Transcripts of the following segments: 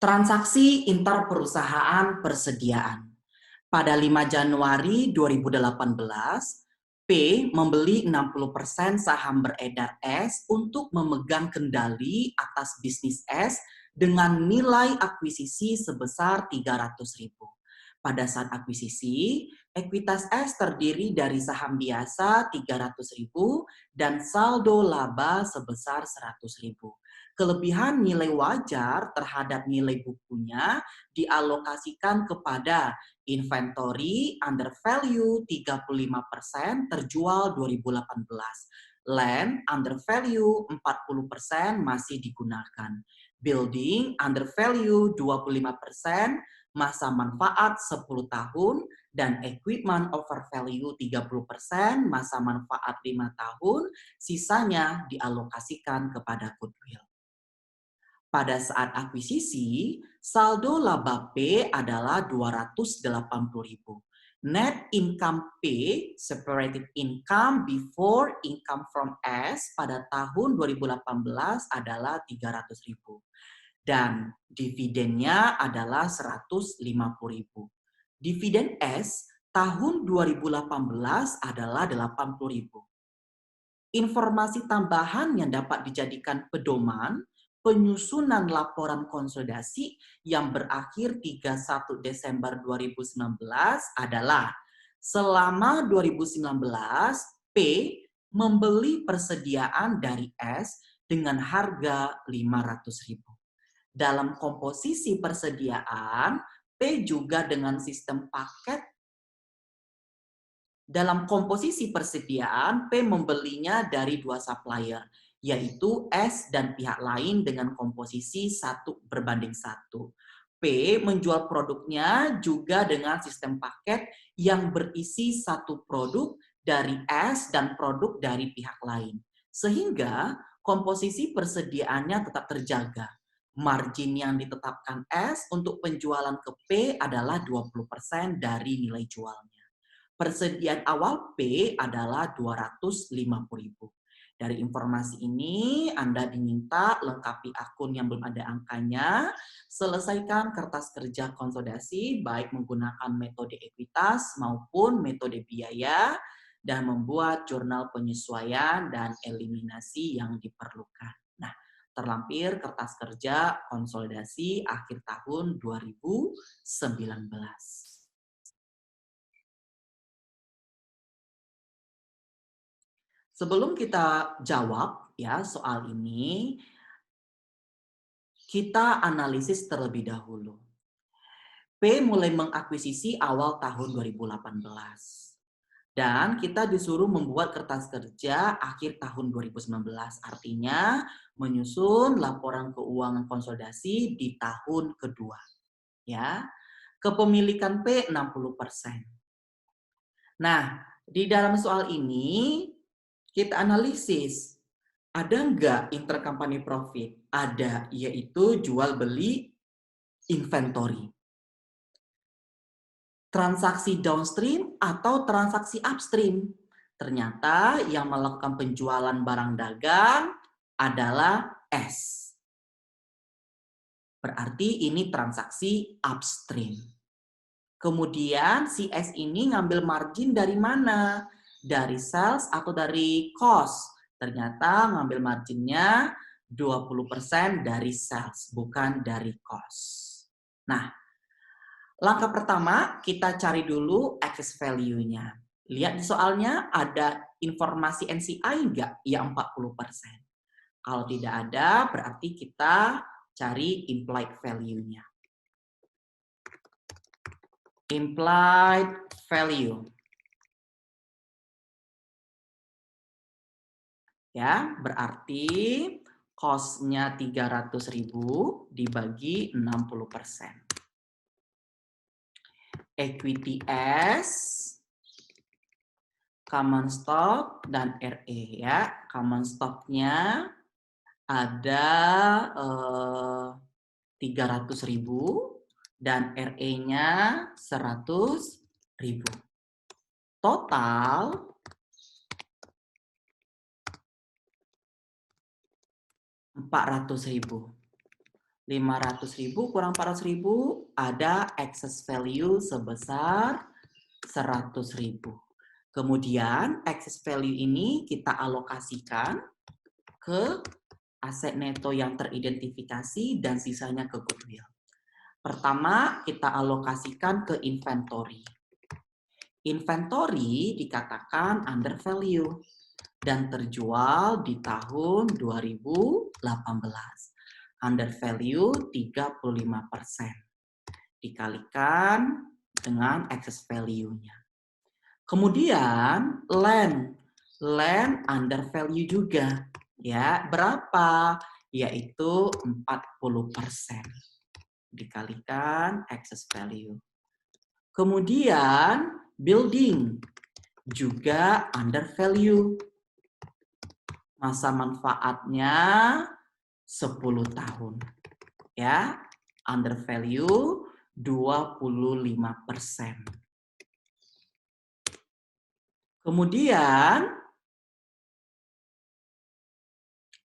Transaksi interperusahaan persediaan. Pada 5 Januari 2018, P membeli 60% saham beredar S untuk memegang kendali atas bisnis S dengan nilai akuisisi sebesar 300.000. Pada saat akuisisi, ekuitas S terdiri dari saham biasa 300.000 dan saldo laba sebesar 100.000. Kelebihan nilai wajar terhadap nilai bukunya dialokasikan kepada inventory under value 35% terjual 2018. Land under value 40% masih digunakan. Building under value 25%, masa manfaat 10 tahun, dan equipment over value 30%, masa manfaat 5 tahun, sisanya dialokasikan kepada goodwill. Pada saat akuisisi, saldo laba P adalah 280.000. Net income P, separated income before income from S pada tahun 2018 adalah 300.000. Dan dividennya adalah 150.000. Dividen S tahun 2018 adalah 80.000. Informasi tambahan yang dapat dijadikan pedoman penyusunan laporan konsolidasi yang berakhir 31 Desember 2019 adalah selama 2019 P membeli persediaan dari S dengan harga 500.000. Dalam komposisi persediaan, P juga dengan sistem paket. Dalam komposisi persediaan, P membelinya dari 2 supplier, yaitu S dan pihak lain dengan komposisi 1:1. P menjual produknya juga dengan sistem paket yang berisi 1 produk dari S dan produk dari pihak lain. Sehingga komposisi persediaannya tetap terjaga. Margin yang ditetapkan S untuk penjualan ke P adalah 20% dari nilai jualnya. Persediaan awal P adalah 250.000. Dari informasi ini, Anda diminta lengkapi akun yang belum ada angkanya, selesaikan kertas kerja konsolidasi, baik menggunakan metode ekuitas maupun metode biaya, dan membuat jurnal penyesuaian dan eliminasi yang diperlukan. Nah, terlampir kertas kerja konsolidasi akhir tahun 2019. Sebelum kita jawab ya soal ini, kita analisis terlebih dahulu. P mulai mengakuisisi awal tahun 2018. Dan kita disuruh membuat kertas kerja akhir tahun 2019. Artinya menyusun laporan keuangan konsolidasi di tahun kedua. Ya. Kepemilikan P 60%. Nah, di dalam soal ini kita analisis, ada nggak intercompany profit? Ada, yaitu jual beli inventory. Transaksi downstream atau transaksi upstream. Ternyata yang melakukan penjualan barang dagang adalah S. Berarti ini transaksi upstream. Kemudian si S ini ngambil margin dari mana? Dari sales atau dari cost? Ternyata ngambil marginnya 20% dari sales, bukan dari cost. Nah, langkah pertama kita cari dulu excess value-nya. Lihat di soalnya ada informasi NCI enggak? Ya 40%. Kalau tidak ada, berarti kita cari implied value-nya. Implied value. Ya, berarti cost-nya 300.000 dibagi 60%. Equity S, common stock, dan RE ya. Common stock-nya ada 300.000 dan RE-nya 100.000. Total 400.000. 500.000 kurang 400.000, ada excess value sebesar 100.000. Kemudian excess value ini kita alokasikan ke aset neto yang teridentifikasi dan sisanya ke goodwill. Pertama, kita alokasikan ke inventory. Inventory dikatakan under value dan terjual di tahun 2018. Under value 35%. Dikalikan dengan excess value-nya. Kemudian land under value juga. Ya, berapa? Yaitu 40%. Dikalikan excess value. Kemudian building juga under value. Masa manfaatnya 10 tahun. Ya, under value 25%. Kemudian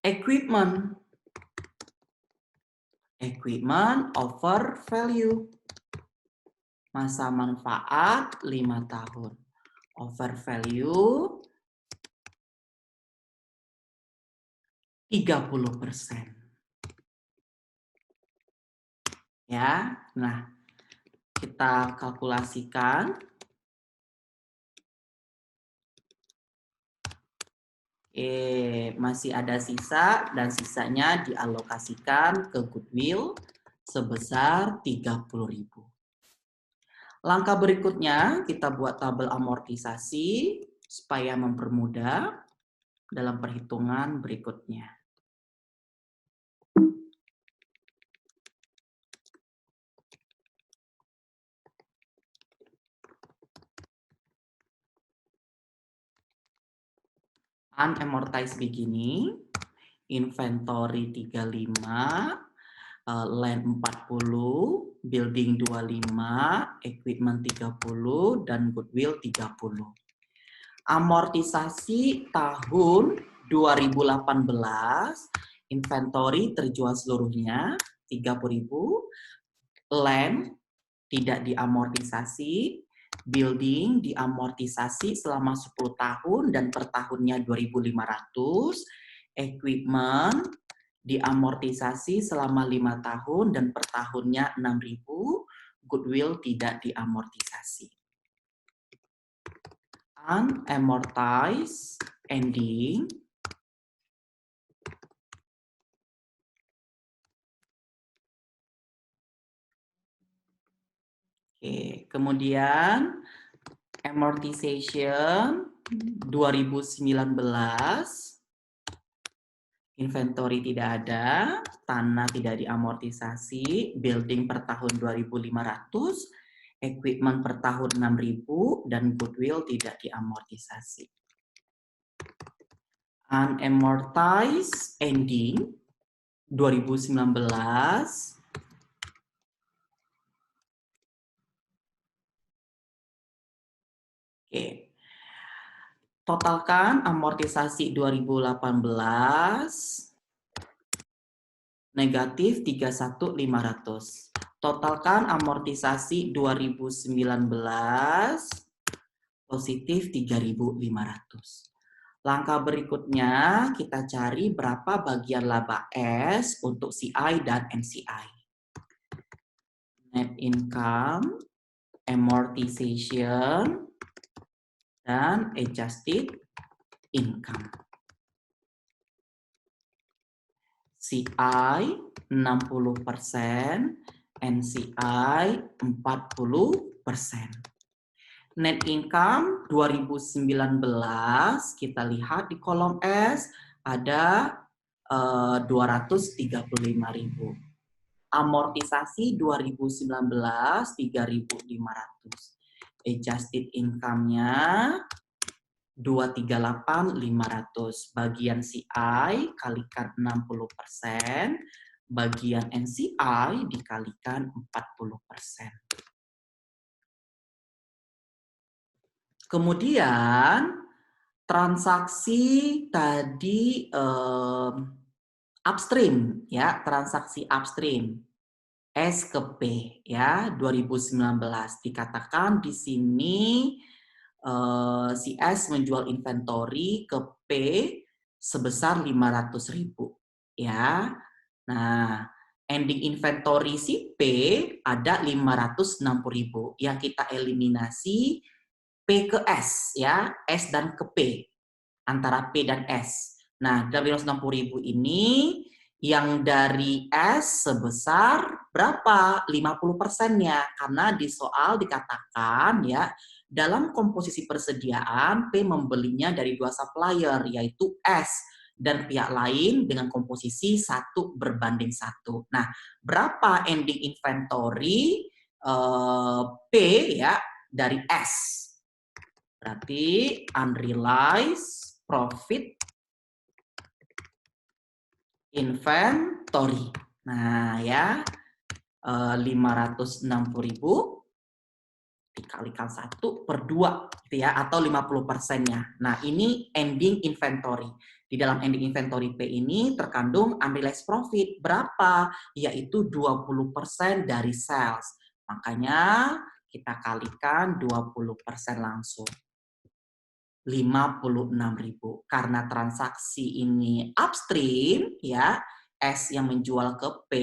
equipment. Equipment over value. Masa manfaat 5 tahun. Over value 30%. Ya, nah kita kalkulasikan. Masih ada sisa dan sisanya dialokasikan ke goodwill sebesar 30.000. Langkah berikutnya kita buat tabel amortisasi supaya mempermudah dalam perhitungan berikutnya. Unamortized beginning, inventory 35, land 40, building 25, equipment 30, dan goodwill 30. Amortisasi tahun 2018, inventory terjual seluruhnya 30.000, land tidak diamortisasi, building diamortisasi selama 10 tahun dan per tahunnya 2.500, equipment diamortisasi selama 5 tahun dan per tahunnya 6.000, goodwill tidak diamortisasi. Unamortized ending Oke, kemudian amortization 2019, inventory tidak ada, tanah tidak diamortisasi, building per tahun 2.500, equipment per tahun 6.000, dan goodwill tidak diamortisasi. Unamortized ending 2019 Oke. Totalkan amortisasi 2018 negatif 31.500. Totalkan amortisasi 2019 positif 3.500. Langkah berikutnya kita cari berapa bagian laba S untuk CI dan NCI. Net income, amortization, dan adjusted income. CI 60%, NCI 40%. Net income 2019 kita lihat di kolom S ada 235.000. Amortisasi 2019 3.500. Adjusted income-nya 238.500. Bagian CI kalikan 60%, bagian NCI dikalikan 40%. Kemudian transaksi tadi Upstream, ya, transaksi upstream. S ke P, ya, 2019. Dikatakan di sini si S menjual inventory ke P sebesar 500.000, ya. Nah, ending inventory si P ada 560.000. Yang kita eliminasi P ke S, ya, S dan ke P, antara P dan S. Nah, dari 560.000 ini, yang dari S sebesar berapa? 50%-nya. Karena di soal dikatakan, ya, dalam komposisi persediaan, P membelinya dari 2 supplier, yaitu S dan pihak lain dengan komposisi 1:1. Nah, berapa ending inventory P, ya, dari S? Berarti unrealized profit inventory. Nah, ya, 560.000 dikalikan 1/2, gitu ya, atau 50%-nya. Nah, ini ending inventory. Di dalam ending inventory P ini terkandung unrealized profit. Berapa? Yaitu 20% dari sales. Makanya kita kalikan 20% langsung. 56.000. Karena transaksi ini upstream, ya, S yang menjual ke P,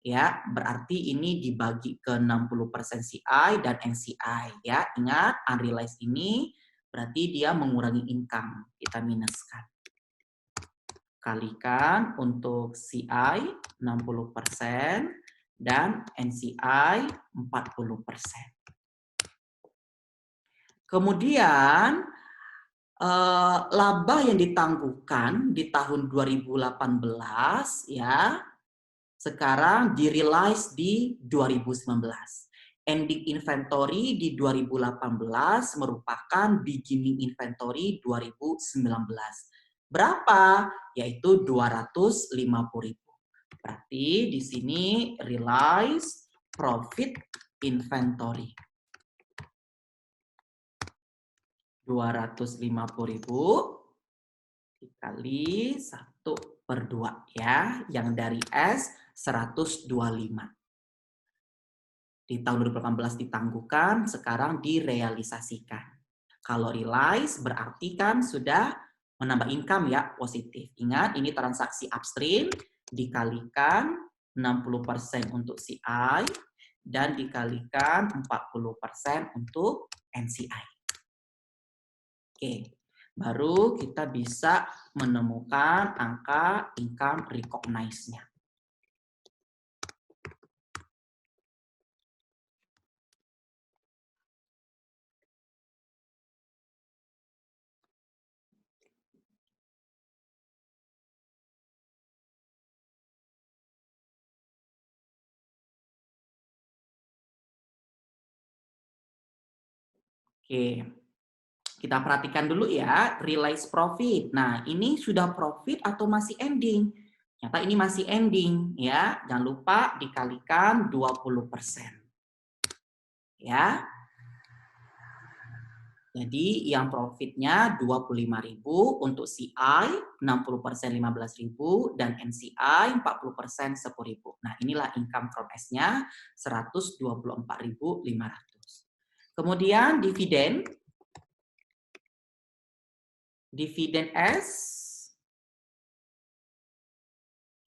ya, berarti ini dibagi ke 60% CI dan NCI, ya. Ingat, unrealized ini berarti dia mengurangi income. Kita minuskan. Kalikan untuk CI 60% dan NCI 40%. Kemudian laba yang ditangguhkan di tahun 2018, ya, sekarang di-realize di 2019. Ending inventory di 2018 merupakan beginning inventory 2019. Berapa? Yaitu 250.000. Berarti di sini realize profit inventory 250.000 dikali 1/2, ya. Yang dari S 125. Di tahun 2018 ditangguhkan, sekarang direalisasikan. Kalau realize berarti kan sudah menambah income, ya, positif. Ingat, ini transaksi upstream dikalikan 60% untuk CI dan dikalikan 40% untuk NCI. Oke. Baru kita bisa menemukan angka income recognize-nya. Oke, kita perhatikan dulu, ya, realize profit. Nah, ini sudah profit atau masih ending? Ternyata ini masih ending, ya. Jangan lupa dikalikan 20%. Ya. Jadi yang profitnya 25.000 untuk CI, 60% 15.000 dan NCI 40% 10.000. Nah, inilah income from S-nya 124.500. Kemudian dividen. Dividen S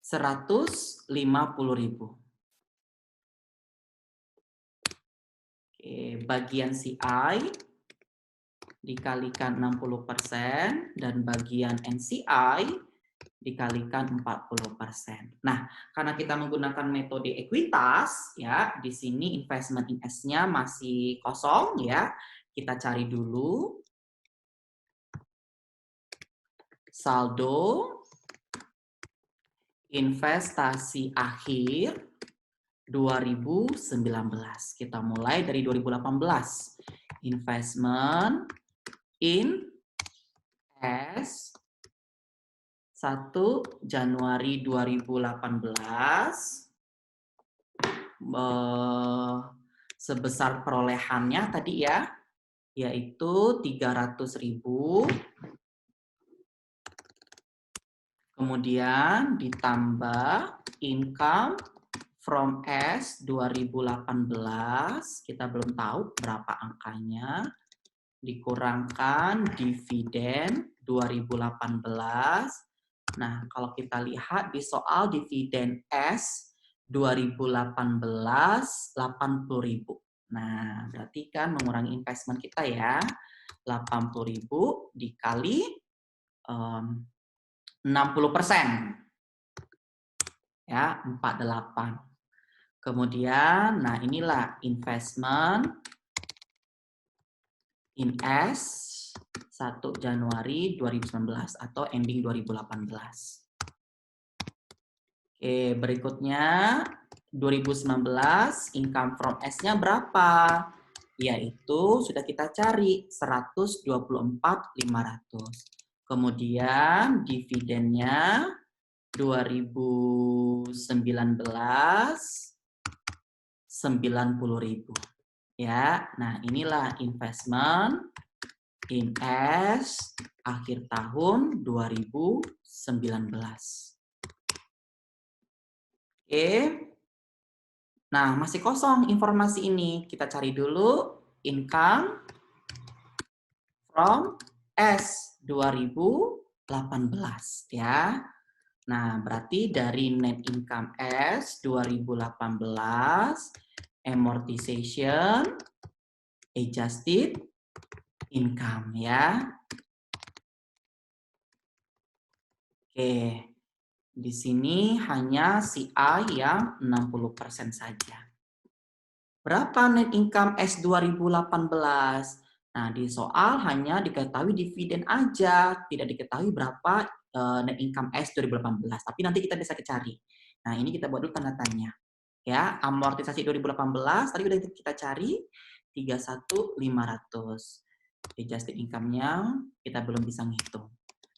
150.000. Oke, bagian CI dikalikan 60% dan bagian NCI dikalikan 40%. Nah, karena kita menggunakan metode ekuitas, ya, di sini investment in S-nya masih kosong, ya. Kita cari dulu saldo investasi akhir 2019. Kita mulai dari 2018. Investment in S 1 Januari 2018 sebesar perolehannya tadi, ya, yaitu 300.000 Kemudian ditambah income from S 2018, kita belum tahu berapa angkanya, dikurangkan dividen 2018. Nah, kalau kita lihat di soal dividen S 2018 80.000. Nah, berarti kan mengurangi investment kita ya. 80.000 dikali 60%. Ya, 48. Kemudian, nah inilah investment in S 1 Januari 2019 atau ending 2018. Oke, berikutnya 2019 income from S-nya berapa? Yaitu sudah kita cari 124.500. Kemudian dividennya 2019 90.000. Ya, nah inilah investment in S akhir tahun 2019. Oke. Nah, masih kosong informasi ini. Kita cari dulu income from S 2018 ya. Nah, berarti dari net income S 2018 amortization adjusted income ya. Oke. Di sini hanya si A yang 60% saja. Berapa net income S 2018? Nah, di soal hanya diketahui dividen aja, tidak diketahui berapa net income S 2018. Tapi nanti kita bisa cari. Nah, ini kita buat dulu tanda tanya. Ya, amortisasi 2018 tadi udah kita cari 31.500. Adjusted income-nya kita belum bisa ngitung.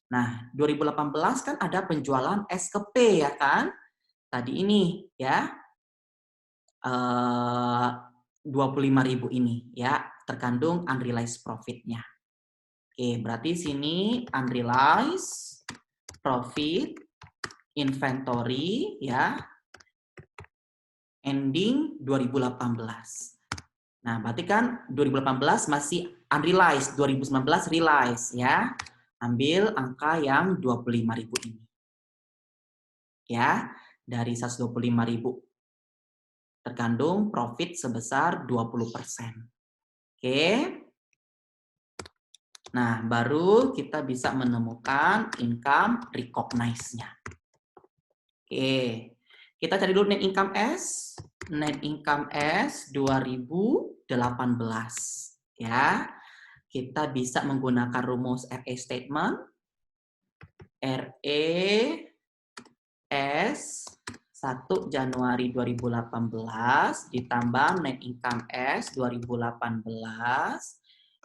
Nah, 2018 kan ada penjualan S ke P ya kan? Tadi ini ya. 25.000 ini ya, terkandung unrealized profit-nya. Oke, berarti sini unrealized profit inventory ya. Ending 2018. Nah, berarti kan 2018 masih unrealized, 2019 realized ya. Ambil angka yang 25.000 ini. Ya, dari 125.000 terkandung profit sebesar 20%. Oke. Nah, baru kita bisa menemukan income recognize-nya. Oke. Kita cari dulu net income S. Net income S 2018 ya. Kita bisa menggunakan rumus RA statement. RE S 1 Januari 2018 ditambah net income S 2018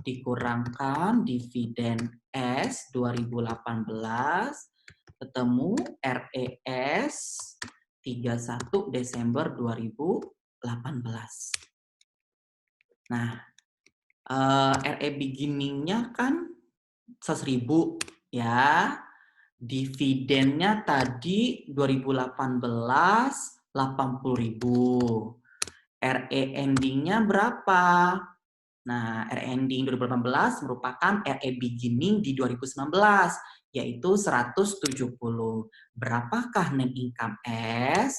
dikurangkan dividen S 2018 ketemu RES 31 Desember 2018. Nah, RE beginning-nya kan 100.000 ya. Dividennya tadi 2018 80.000. RE ending-nya berapa? Nah, RE ending 2018 merupakan RE beginning di 2019, yaitu 170. Berapakah net income S?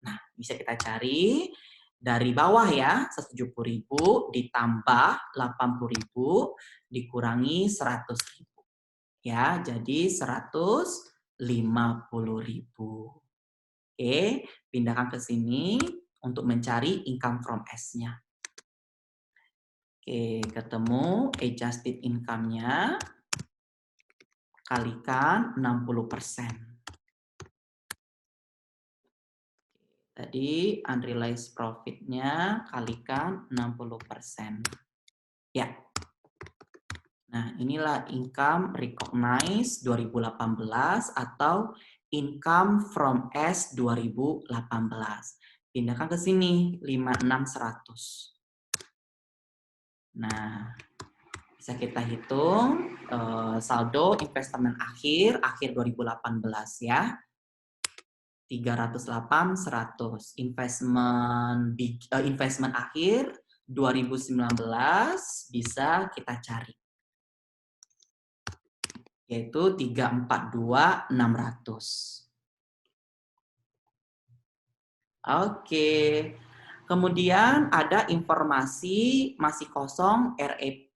Nah, bisa kita cari dari bawah ya, 170.000 ditambah 80.000 dikurangi 100.000. Ya, jadi 150.000. Oke, pindahkan ke sini untuk mencari income from S-nya. Oke, ketemu adjusted income-nya kalikan 60%. Tadi unrealized profit-nya kalikan 60%. Ya. Nah, inilah income recognized 2018 atau income from S 2018. Pindahkan ke sini 56.100. Nah, Bisa kita hitung saldo investment akhir 2018 ya. 308 100. Investment akhir 2019 bisa kita cari. Yaitu 342 600. Oke. Kemudian ada informasi masih kosong REP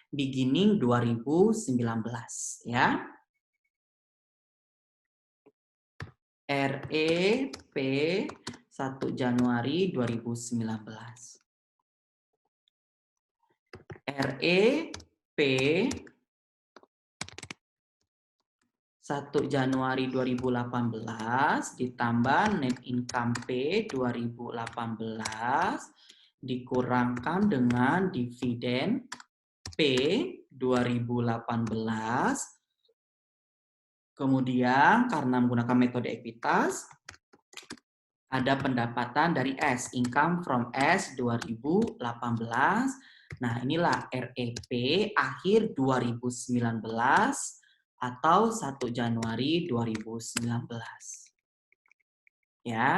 beginning 2019 ya. REP 1 Januari 2019. REP 1 Januari 2018 ditambah net income P 2018 dikurangkan dengan dividen P 2018. Kemudian karena menggunakan metode ekuitas ada pendapatan dari S, income from S 2018. Nah, inilah REP akhir 2019 atau 1 Januari 2019. Ya.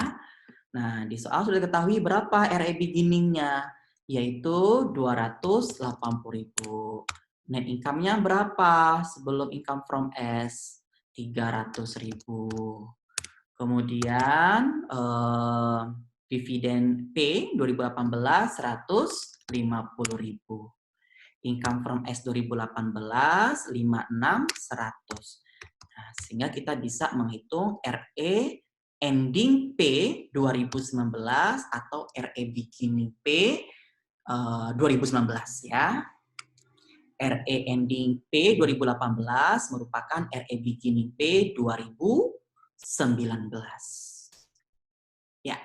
Nah, di soal sudah diketahui berapa RE beginning-nya, yaitu 280.000. Net income-nya berapa sebelum income from S? 300.000. Kemudian dividen P 2018 150.000. Income from S 2018 56 100. Nah, sehingga kita bisa menghitung RE ending P 2019 atau RE beginning P 2019 ya. RE ending P 2018 merupakan RE beginning P 2019. Ya.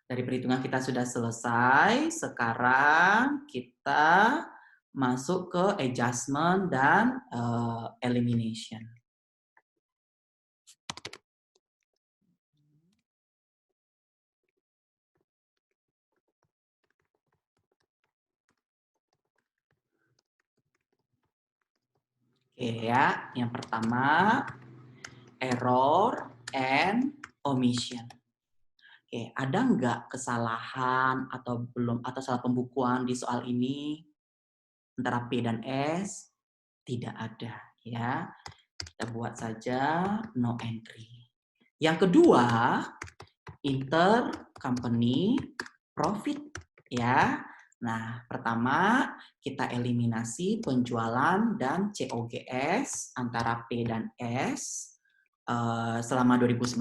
Dari perhitungan kita sudah selesai. Sekarang kita masuk ke adjustment dan elimination. Oke ya, yang pertama error and omission. Oke, ada nggak kesalahan atau salah pembukuan di soal ini antara P dan S? Tidak ada ya. Kita buat saja no entry. Yang kedua, intercompany profit ya. Nah, pertama kita eliminasi penjualan dan COGS antara P dan S selama 2019.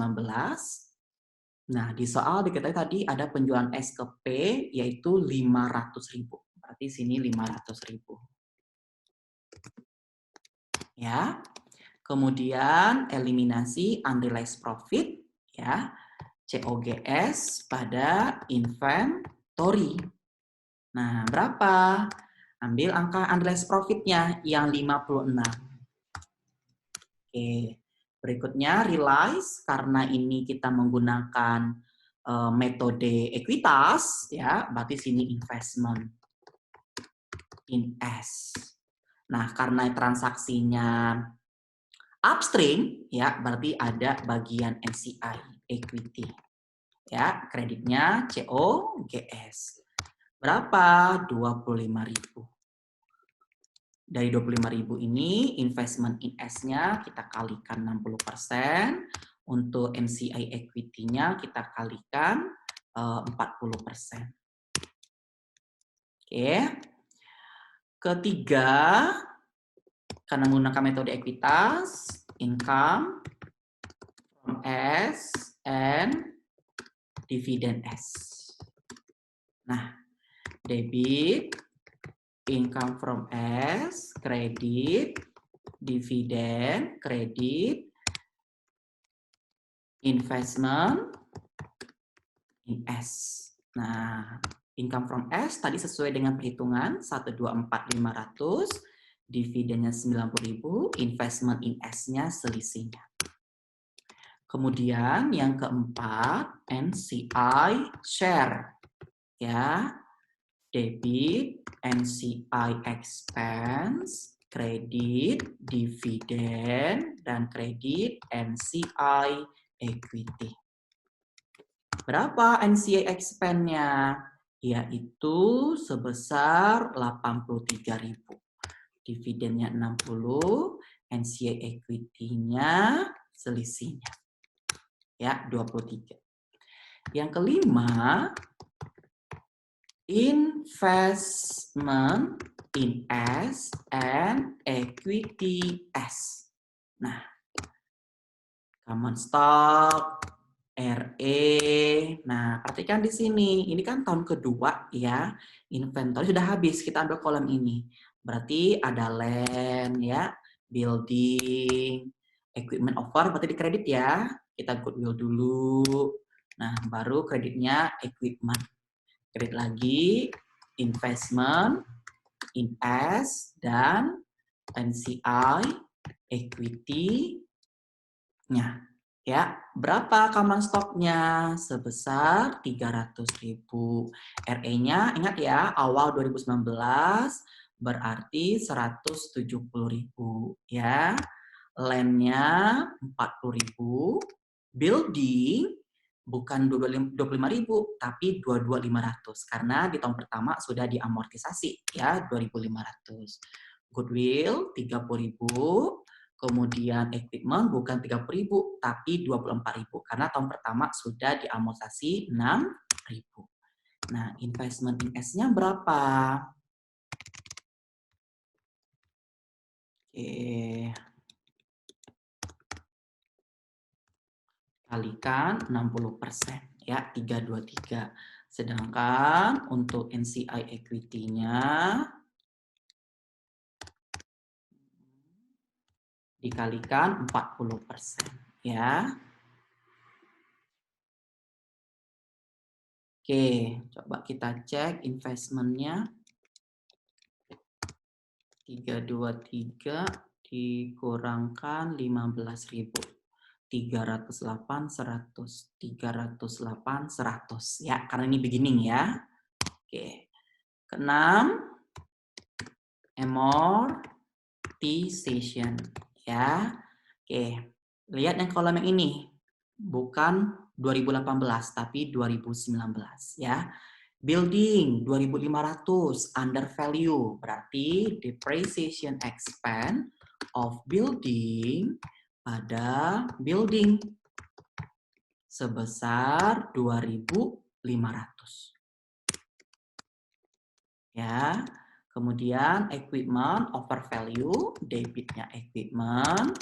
Nah, di soal diketahui tadi ada penjualan S ke P yaitu 500.000. Berarti sini 500.000. Ya. Kemudian eliminasi unrealized profit ya. COGS pada inventory. Nah, berapa? Ambil angka unrealized profit-nya yang 56. Oke. Berikutnya realize, karena ini kita menggunakan metode ekuitas ya, berarti sini investment in S. Nah, karena transaksinya upstream ya, berarti ada bagian NCI equity. Ya, kreditnya COGS. Berapa? 25.000. Dari 25.000 ini, investment in S-nya kita kalikan 60%. Untuk NCI equity-nya kita kalikan 40%. Oke. Ketiga, karena menggunakan metode ekuitas, income from S and dividend S. Nah, debit income from S, kredit, dividen, kredit, investment in S. Nah, income from S tadi sesuai dengan perhitungan 124.500, dividennya 90.000, investment in S-nya selisihnya. Kemudian yang keempat, NCI share. Ya, debit NCI expense, kredit dividen, dan kredit NCI equity. Berapa NCI expense-nya? Yaitu sebesar 83.000. Dividennya 60, NCI equity-nya selisihnya. Ya, 23. Yang kelima, investment in S and equity S. Nah, common stock, RE. Nah, perhatikan di sini. Ini kan tahun kedua ya. Inventory sudah habis. Kita ambil kolom ini. Berarti ada land ya, building, equipment over berarti di kredit ya. Kita goodwill dulu. Nah, baru kreditnya equipment. Kredit lagi investment in S dan NCI equity-nya. Ya, berapa common stock-nya? Sebesar 300.000. RE-nya ingat ya, awal 2019 berarti 170.000 ya. Land-nya 40.000. Building bukan 25.000 tapi 22.500 karena di tahun pertama sudah diamortisasi ya 2.500. Goodwill 30.000. Kemudian equipment bukan 30.000 tapi 24.000 karena tahun pertama sudah diamortisasi 6.000. Nah, investment in S-nya berapa? Oke. Kalikan 60% ya, 323. Sedangkan untuk NCI equity-nya dikalikan 40% ya. Oke, coba kita cek investment-nya. 323 dikurangkan 15.000. 308, 100. 308, 100. Ya, karena ini beginning ya. Oke. Keenam, amortization. Ya. Oke. Lihat yang kolom yang ini. Bukan 2018, tapi 2019. Ya. Building 2.500 under value. Berarti depreciation expense of building pada building sebesar 2.500. Ya. Kemudian equipment over value, debitnya equipment,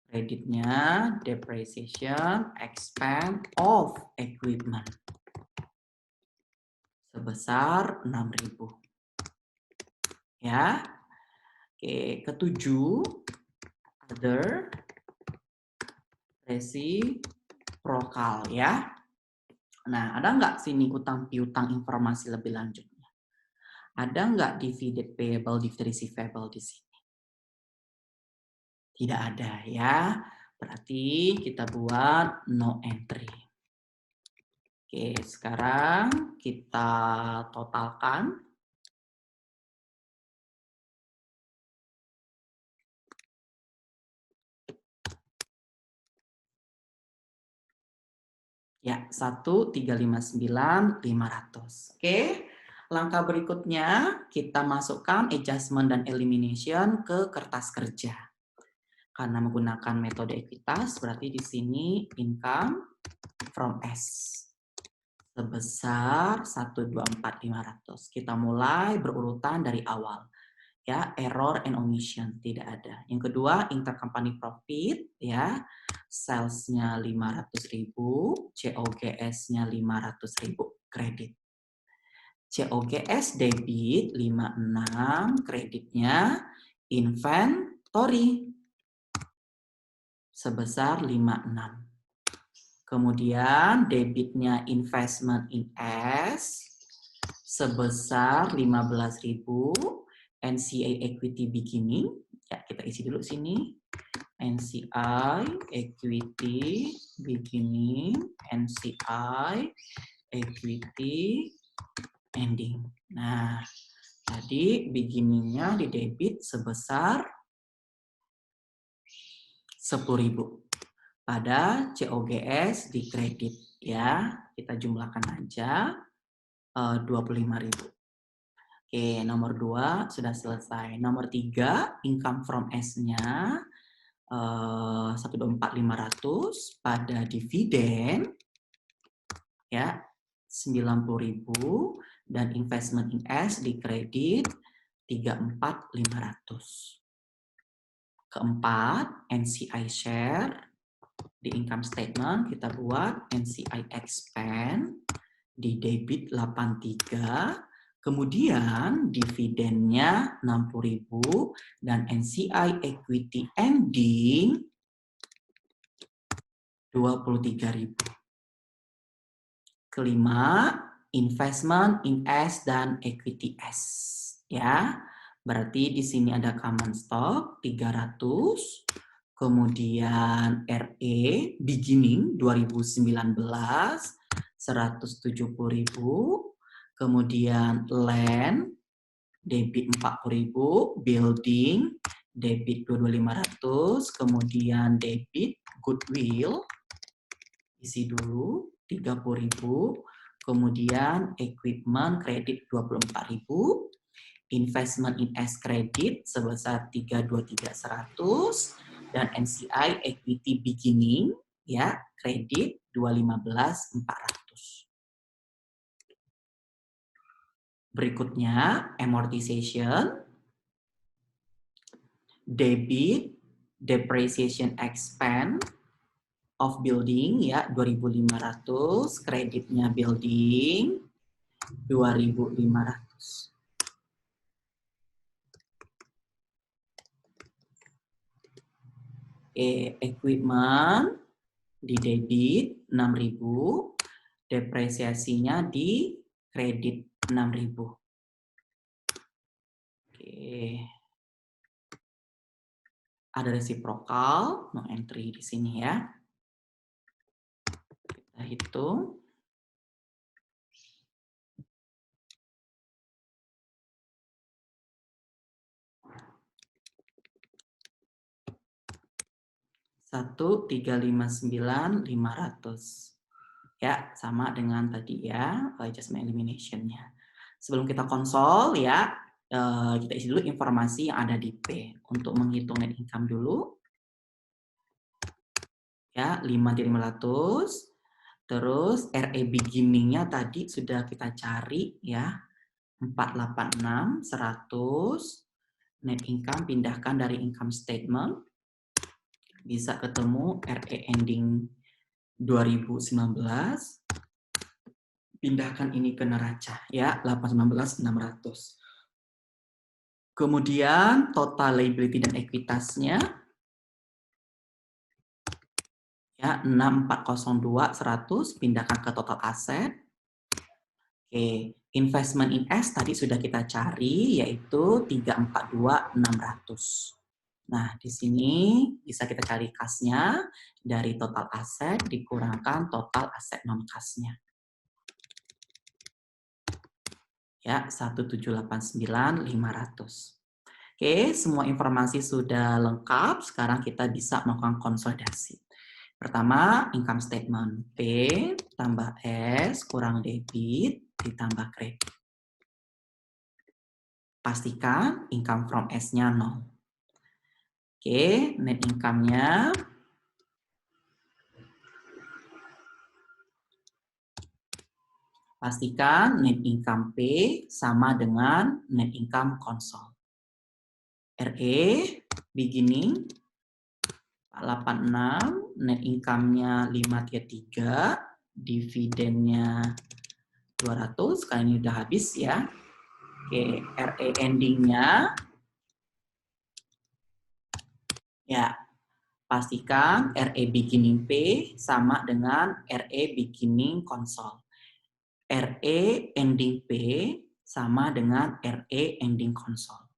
kreditnya depreciation expense of equipment sebesar 6.000. Ya. Oke, ketujuh, other reciprocal ya. Nah, ada nggak sini utang piutang informasi lebih lanjutnya? Ada nggak dividend payable, dividend receivable di sini? Tidak ada ya. Berarti kita buat no entry. Oke, sekarang kita totalkan. Ya, 1.359.500. Oke. Langkah berikutnya kita masukkan adjustment dan elimination ke kertas kerja. Karena menggunakan metode ekuitas, berarti di sini income from S sebesar 124.500. Kita mulai berurutan dari awal. Ya, error and omission tidak ada. Yang kedua, intercompany profit ya. Sales-nya 500.000, COGS-nya 500.000 kredit. COGS debit 56, kreditnya inventory sebesar 56. Kemudian debitnya investment in S sebesar 15.000, NCI equity beginning, ya kita isi dulu sini. NCI equity beginning, NCI equity ending. Nah, tadi beginning-nya di debit sebesar 10.000. Pada COGS di kredit ya, kita jumlahkan aja 25.000. Oke, nomor 2 sudah selesai. Nomor 3, income from S-nya 124.500 pada dividen ya 90.000 dan investment in S di kredit 34.500. Keempat, NCI share di income statement kita buat NCI expand di debit 83, kemudian dividennya 60.000 dan NCI equity ending 23.000. Kelima, investment in S dan equity S ya. Berarti di sini ada common stock 300, kemudian RE beginning 2019 170.000, kemudian land debit 40.000, building debit 22.500, kemudian debit goodwill isi dulu 30.000, kemudian equipment kredit 24.000, investment in S kredit sebesar 323.100 dan NCI equity beginning ya kredit 215.400. Berikutnya amortization, debit depreciation expense of building ya 2.500, kreditnya building 2.500. Equipment di debit 6.000, depresiasinya di kredit 6.000. Oke. Ada reciprocal, no entry di sini ya. Kita hitung. Satu 359.500 ya, sama dengan tadi ya adjustment elimination-nya. Sebelum kita konsol ya, kita isi dulu informasi yang ada di P. Untuk menghitung net income dulu ya 5.500, terus RE beginning-nya tadi sudah kita cari ya 486 100, net income pindahkan dari income statement bisa ketemu RE ending 2019, pindahkan ini ke neraca ya 819.600. Kemudian total liability dan ekuitasnya ya 6402.100 pindahkan ke total aset. Oke, investment in S tadi sudah kita cari yaitu 342.600. Nah, di sini bisa kita cari kas-nya dari total aset dikurangkan total aset non kas-nya. Ya, 1.789.500. Oke, semua informasi sudah lengkap. Sekarang kita bisa melakukan konsolidasi. Pertama, income statement. P tambah S kurang debit ditambah kredit. Pastikan income from S-nya 0. Oke, net income-nya pastikan net income P sama dengan net income konsol. RE beginning 86, net income-nya 533, dividennya 200, kali ini udah habis ya. Oke, RE ending-nya ya pastikan RE beginning P sama dengan RE beginning konsol. RE ending P sama dengan RE ending konsol.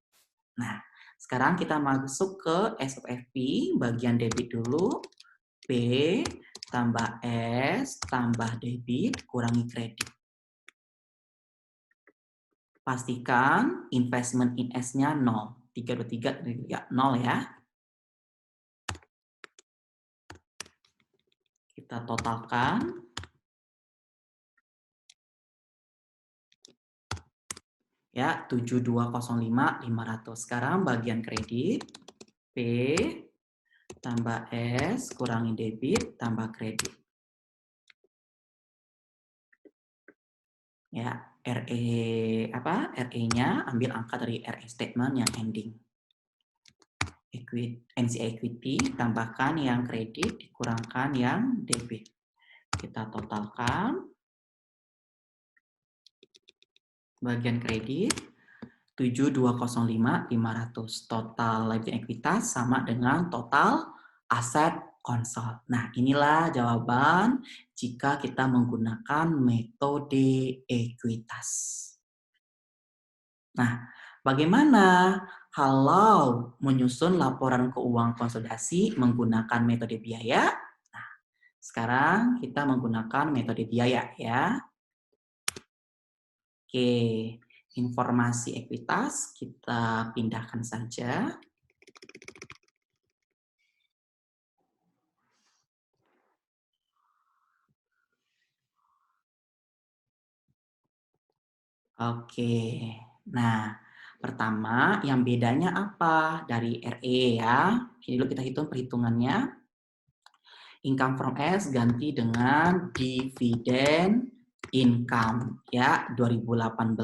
Nah, sekarang kita masuk ke SOFP, bagian debit dulu. P tambah S tambah debit kurangi kredit. Pastikan investment in S-nya 0. 323 0 ya. Kita totalkan. Ya, 7205.500. Sekarang bagian kredit, P tambah S kurangi debit tambah kredit. Ya, RE-nya ambil angka dari RE statement yang ending. NCI equity tambahkan yang kredit dikurangkan yang debit. Kita totalkan. Bagian kredit 7205.500. Total liability ekuitas sama dengan total aset konsol. Nah, inilah jawaban jika kita menggunakan metode ekuitas. Nah, bagaimana kalau menyusun laporan keuangan konsolidasi menggunakan metode biaya? Nah, sekarang kita menggunakan metode biaya ya. Oke, informasi ekuitas kita pindahkan saja. Oke, nah pertama yang bedanya apa dari RE ya? Ini dulu kita hitung perhitungannya. Income from S ganti dengan dividen income ya 2018.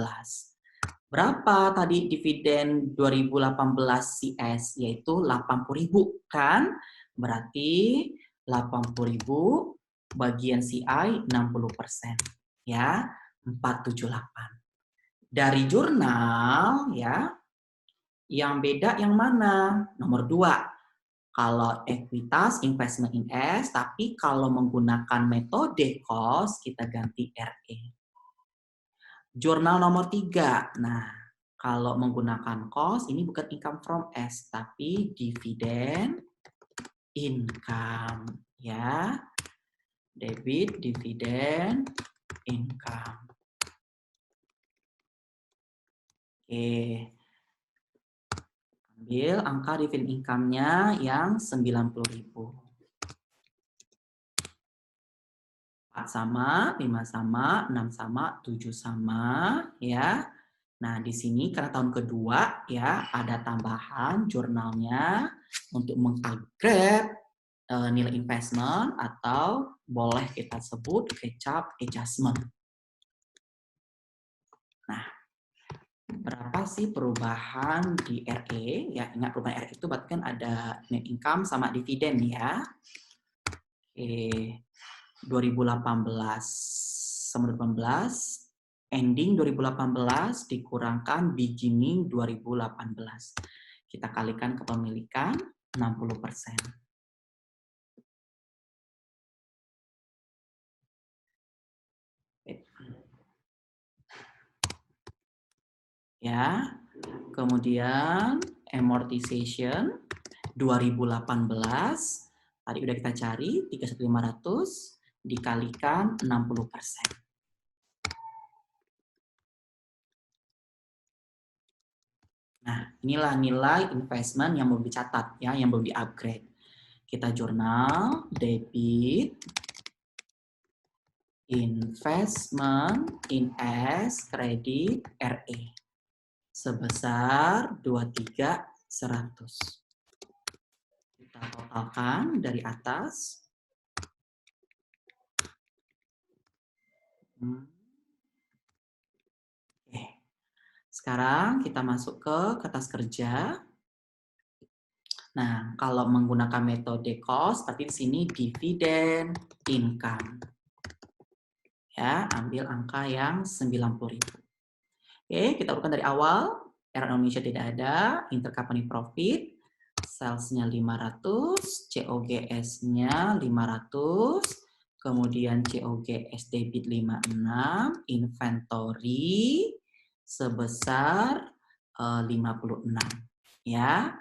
Berapa tadi dividen 2018 CS? Yaitu 80.000 kan? Berarti 80.000 bagian CI 60% ya 478. Dari jurnal ya, yang beda yang mana? Nomor 2. Kalau ekuitas investment in S, tapi kalau menggunakan metode cost kita ganti RE. Jurnal nomor 3. Nah, kalau menggunakan cost ini bukan income from S tapi dividen income ya. Debit dividen income. Oke. Ambil angka dividen income-nya yang 90.000. 4 sama, 5 sama, 6 sama, 7 sama, ya. Nah, di sini karena tahun kedua, ya, ada tambahan jurnalnya untuk mengupgrade nilai investment atau boleh kita sebut catch-up adjustment. Nah, berapa sih perubahan di RE? Ya, ingat perubahan RE itu berarti kan ada net income sama dividen ya. Oke. 2018 sama 2018, ending 2018 dikurangkan beginning 2018. Kita kalikan kepemilikan 60%. Ya, kemudian amortization 2018 tadi udah kita cari 3.500 dikalikan 60%. Nah, inilah nilai investment yang belum dicatat ya, yang belum di-upgrade. Kita jurnal debit investment in S kredit RE sebesar 23.100. Kita totalkan dari atas. Oke. Sekarang kita masuk ke kertas kerja. Nah, kalau menggunakan metode cost, berarti di sini dividen income. Ya, ambil angka yang 90.000. Oke, kita urutkan dari awal. Era Indonesia tidak ada, intercompany profit, sales-nya 500, COGS-nya 500, kemudian COGS debit 56, inventory sebesar 56. Ya.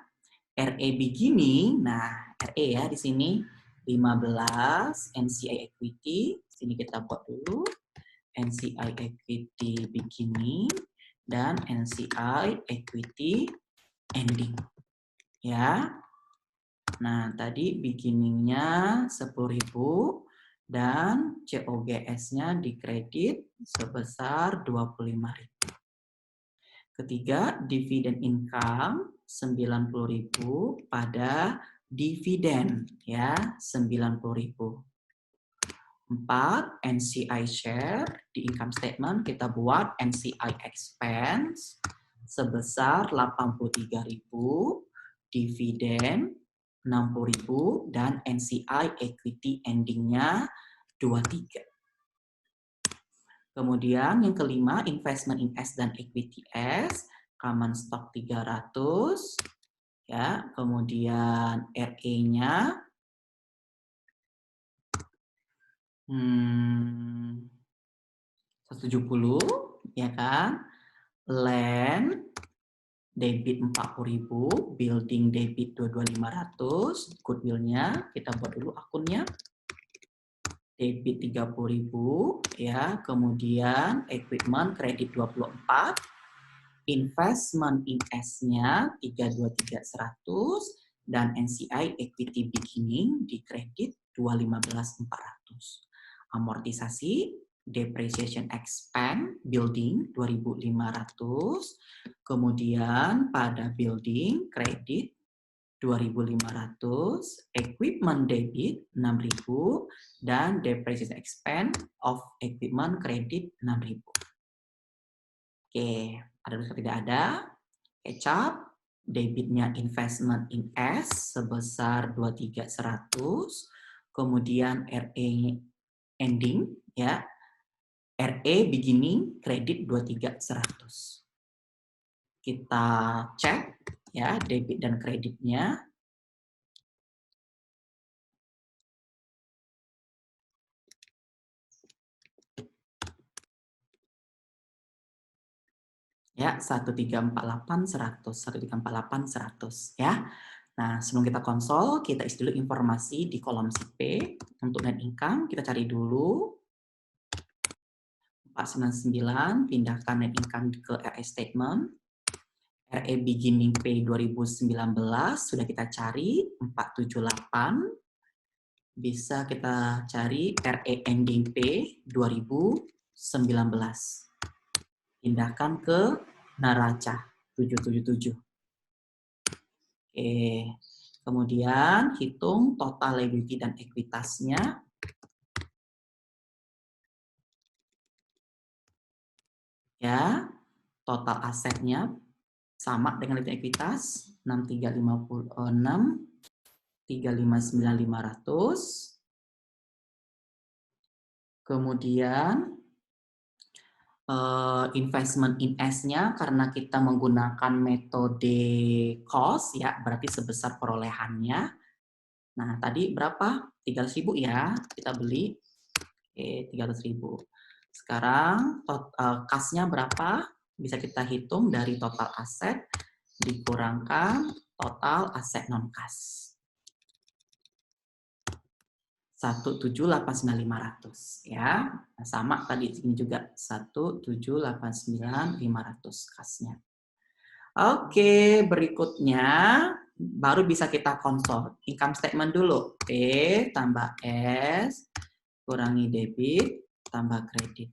RE beginning, nah RE ya di sini 15, NCI equity, sini kita buat dulu NCI equity beginning dan NCI equity ending. Ya. Nah, tadi beginning-nya 10.000 dan COGS-nya dikredit sebesar 25.000. Ketiga, dividen income 90.000 pada dividen ya, 90.000. 4, NCI share di income statement kita buat NCI expense sebesar 83.000, dividen 60.000 dan NCI equity ending-nya 23. Kemudian yang kelima, investment in S dan equity S, common stock 300, ya. Kemudian RE-nya 170, ya kan? Land debit 40.000, building debit 22.500, goodwill-nya kita buat dulu akunnya. Debit 30.000 ya, kemudian equipment kredit 24, investment in S-nya 323.100 dan NCI equity beginning di kredit 215.400. Amortisasi depreciation expense building 2.500, kemudian pada building kredit 2.500, equipment debit 6.000, dan depreciation expense of equipment kredit 6.000. Oke, ada atau tidak ada? Kecap, debitnya investment in S sebesar 23.100, kemudian RE ending, ya, RE beginning kredit 23.100. Kita cek ya debit dan kreditnya. Ya, 1348.100 ya. Nah, sebelum kita konsol, kita isi dulu informasi di kolom CP. Untuk net income, kita cari dulu 499, pindahkan net income ke RE statement. RE beginning pay 2019 sudah kita cari 478. Bisa kita cari RE ending pay 2019. Pindahkan ke neraca 777. Oke. Kemudian hitung total liability dan ekuitasnya. Ya, total asetnya sama dengan ekuitas 6356 359.500. Kemudian investment in S-nya karena kita menggunakan metode cost ya, berarti sebesar perolehannya. Nah, tadi berapa? 300.000 ya, kita beli. Oke, 300.000. Sekarang kas-nya berapa? Bisa kita hitung dari total aset dikurangkan total aset non kas. 1789500 ya. Nah, sama tadi ini juga 1789500 kasnya. Oke, berikutnya baru bisa kita konsol. Income statement dulu. P tambah S kurangi debit tambah kredit.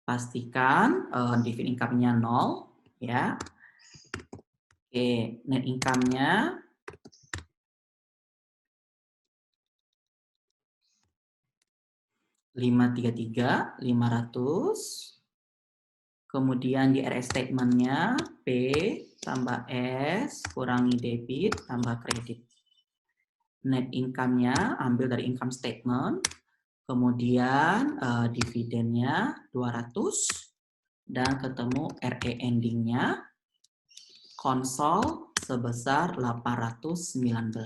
Pastikan dividen income-nya 0 ya. Oke, net income-nya 533.500. Kemudian di RS statement-nya P tambah S kurangi debit tambah kredit. Net income-nya ambil dari income statement. Kemudian dividennya 200 dan ketemu RE ending-nya konsol sebesar 819.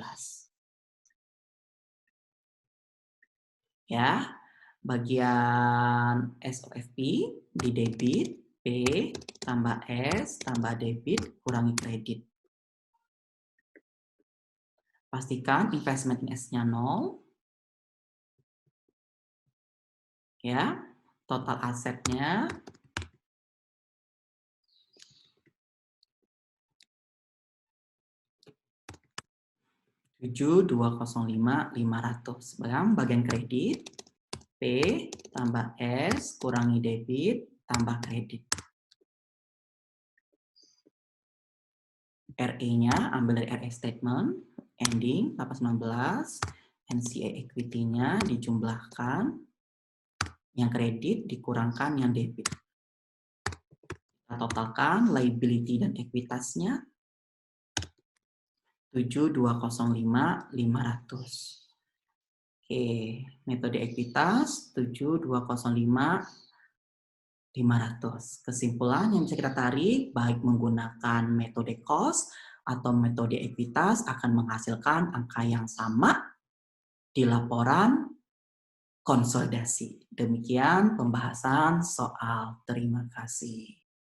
Ya, bagian SOFP di debit P tambah S tambah debit kurangi kredit. Pastikan investment in S-nya 0. Ya, total asetnya 7.205.500. Bagian kredit, P tambah S kurangi debit tambah kredit. RE-nya ambil dari RE statement, ending 819, NCA equity-nya dijumlahkan, yang kredit dikurangkan yang debit. Kita totalkan liability dan ekuitasnya 7.205.500. Oke, metode ekuitas 7.205.500. Kesimpulan yang bisa kita tarik, baik menggunakan metode cost atau metode ekuitas akan menghasilkan angka yang sama di laporan konsolidasi. Demikian pembahasan soal. Terima kasih.